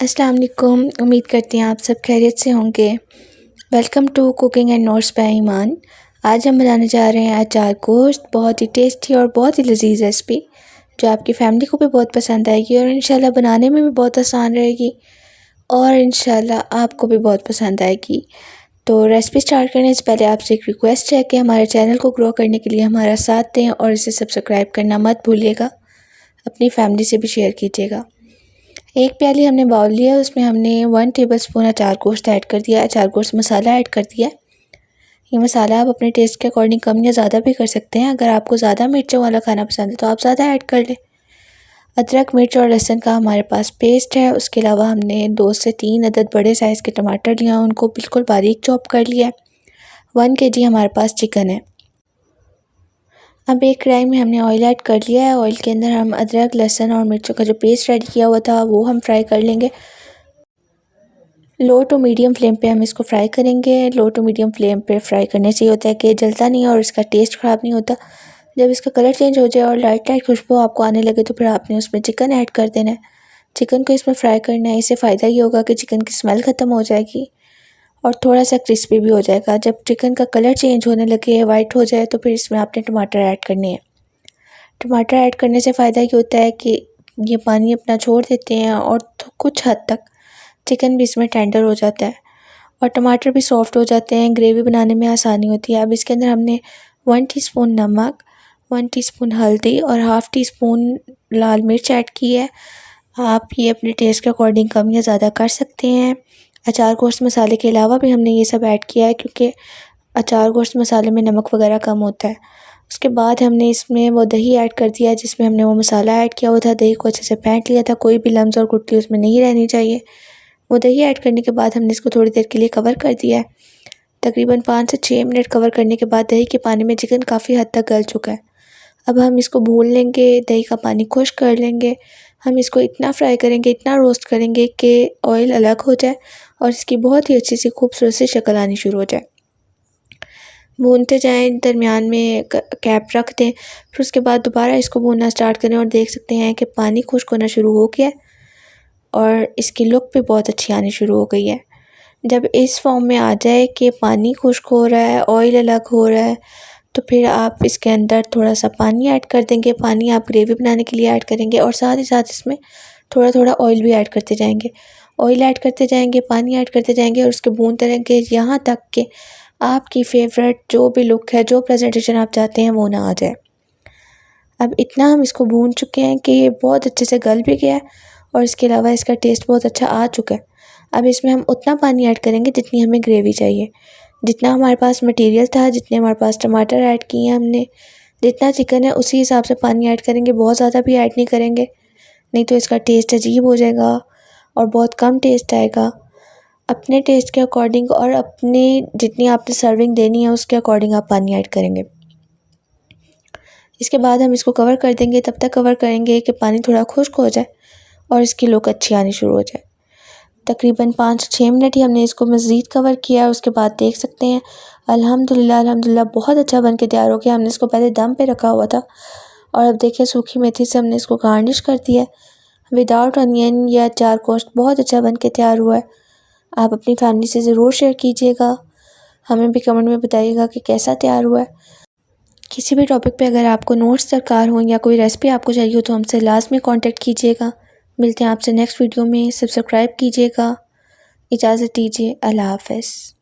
अस्सलाम वालेकुम। उम्मीद करती हैं आप सब खैरियत से होंगे। Welcome to cooking and notes by Iman. आज हम बनाने जा रहे हैं अचार गोश्त। बहुत ही टेस्टी और बहुत ही लजीज रेसिपी जो आपकी फैमिली को भी बहुत पसंद आएगी और इंशाल्लाह बनाने में भी बहुत आसान रहेगी और इंशाल्लाह आपको भी बहुत पसंद आएगी। तो रेसिपी स्टार्ट करने से पहले आपसे एक रिक्वेस्ट है कि हमारे चैनल को ग्रो करने के लिए हमारा साथ दें और इसे सब्सक्राइब करना मत भूलिएगा। अपनी फैमिली से भी शेयर कीजिएगा। एक प्याली हमने बाउल लिया, उसमें हमने 1 टेबलस्पून अचार गोश्त ऐड कर दिया। अचार गोश्त मसाला ऐड कर दिया। ये मसाला आप अपने टेस्ट के अकॉर्डिंग कम या ज़्यादा भी कर सकते हैं। अगर आपको ज़्यादा मिर्चों वाला खाना पसंद है तो आप ज़्यादा ऐड कर लें। अदरक, मिर्च और लहसुन का हमारे पास पेस्ट है। उसके अलावा हमने 2 से 3 अदद बड़े साइज़ के टमाटर लिया, उनको बिल्कुल बारीक चॉप कर लिया। 1 kg हमारे पास चिकन है। अब एक कढ़ाई में हमने ऑयल ऐड कर लिया है। ऑयल के अंदर हम अदरक, लहसुन और मिर्चों का जो पेस्ट रेडी किया हुआ था वो हम फ्राई कर लेंगे। लो टू मीडियम फ्लेम पे हम इसको फ्राई करेंगे। लो टू मीडियम फ्लेम पे फ्राई करने से ये होता है कि जलता नहीं और इसका टेस्ट ख़राब नहीं होता। जब इसका कलर चेंज हो जाए और लाइट लाइट खुशबू आपको आने लगे तो फिर आपने उसमें चिकन ऐड कर देना है। चिकन को इसमें फ्राई करना है। इससे फ़ायदा ये होगा कि चिकन की स्मेल ख़त्म हो जाएगी और थोड़ा सा क्रिस्पी भी हो जाएगा। जब चिकन का कलर चेंज होने लगे, वाइट हो जाए, तो फिर इसमें आपने टमाटर ऐड करने हैं। टमाटर ऐड करने से फ़ायदा ये होता है कि ये पानी अपना छोड़ देते हैं और कुछ हद तक चिकन भी इसमें टेंडर हो जाता है और टमाटर भी सॉफ्ट हो जाते हैं। ग्रेवी बनाने में आसानी होती है। अब इसके अंदर हमने 1 टीस्पून नमक, 1 टीस्पून हल्दी और हाफ़ टीस्पून लाल मिर्च ऐड की है। आप ये अपने टेस्ट के अकॉर्डिंग कम या ज़्यादा कर सकते हैं। अचार गोश्त मसाले के अलावा भी हमने ये सब ऐड किया है क्योंकि अचार गोश्त मसाले में नमक वगैरह कम होता है। उसके बाद हमने इसमें वो दही ऐड कर दिया जिसमें हमने वो मसाला ऐड किया हुआ था। दही को अच्छे से फेंट लिया था, कोई भी लम्स और गुठली उसमें नहीं रहनी चाहिए। वो दही ऐड करने के बाद हमने इसको थोड़ी देर के लिए कवर कर दिया है। तकरीबन 5 से 6 मिनट कवर करने के बाद दही के पानी में चिकन काफ़ी हद तक गल चुका है। अब हम इसको भून लेंगे, दही का पानी खुश्क कर लेंगे। हम इसको इतना फ्राई करेंगे, इतना रोस्ट करेंगे कि ऑयल अलग हो जाए और इसकी बहुत ही अच्छी सी खूबसूरत सी शक्ल आनी शुरू हो जाए। भूनते जाएं, दरमियान में कैप रख दें। फिर उसके बाद दोबारा इसको भूनना स्टार्ट करें और देख सकते हैं कि पानी खुश्क होना शुरू हो गया है और इसकी लुक भी बहुत अच्छी आनी शुरू हो गई है। जब इस फॉर्म में आ जाए कि पानी खुश्क हो रहा है, ऑयल अलग हो रहा है, तो फिर आप इसके अंदर थोड़ा सा पानी ऐड कर देंगे। पानी आप ग्रेवी बनाने के लिए ऐड करेंगे और साथ ही साथ इसमें थोड़ा थोड़ा ऑयल भी ऐड करते जाएंगे। ऑयल ऐड करते जाएंगे, पानी ऐड करते जाएंगे और उसके भूनते रहेंगे यहाँ तक कि आपकी फेवरेट जो भी लुक है, जो प्रेजेंटेशन आप चाहते हैं वो ना आ जाए। अब इतना हम इसको भून चुके हैं कि ये बहुत अच्छे से गल भी गया है और इसके अलावा इसका टेस्ट बहुत अच्छा आ चुका है। अब इसमें हम उतना पानी ऐड करेंगे जितनी हमें ग्रेवी चाहिए। जितना हमारे पास मटेरियल था, जितने हमारे पास टमाटर ऐड किए हैं हमने, जितना चिकन है उसी हिसाब से पानी ऐड करेंगे। बहुत ज़्यादा भी ऐड नहीं करेंगे, नहीं तो इसका टेस्ट अजीब हो जाएगा और बहुत कम टेस्ट आएगा। अपने टेस्ट के अकॉर्डिंग और अपने जितनी आपने सर्विंग देनी है उसके अकॉर्डिंग आप पानी ऐड करेंगे। इसके बाद हम इसको कवर कर देंगे। तब तक कवर करेंगे कि पानी थोड़ा खुश्क हो जाए और इसकी लुक अच्छी आनी शुरू हो जाए। तकरीबन 5 से 6 मिनट ही हमने इसको मज़ीद कवर किया। उसके बाद देख सकते हैं अल्हम्दुलिल्लाह बहुत अच्छा बन के तैयार हो गया। हमने इसको पहले दम पे रखा हुआ था और अब देखिए सूखी मेथी से हमने इसको गार्निश कर दिया है। विदाउट अनियन या अचार गोश्त बहुत अच्छा बन के तैयार हुआ है। आप अपनी फैमिली से ज़रूर शेयर कीजिएगा। हमें भी कमेंट में बताइएगा कि कैसा तैयार हुआ है। किसी भी टॉपिक पे अगर आपको नोट्स दरकार हो या कोई रेसिपी आपको चाहिए हो तो हमसे लास्ट में कांटेक्ट कीजिएगा। मिलते हैं आपसे नेक्स्ट वीडियो में। सब्सक्राइब कीजिएगा। इजाज़त दीजिए। अल्लाह हाफ़िज़।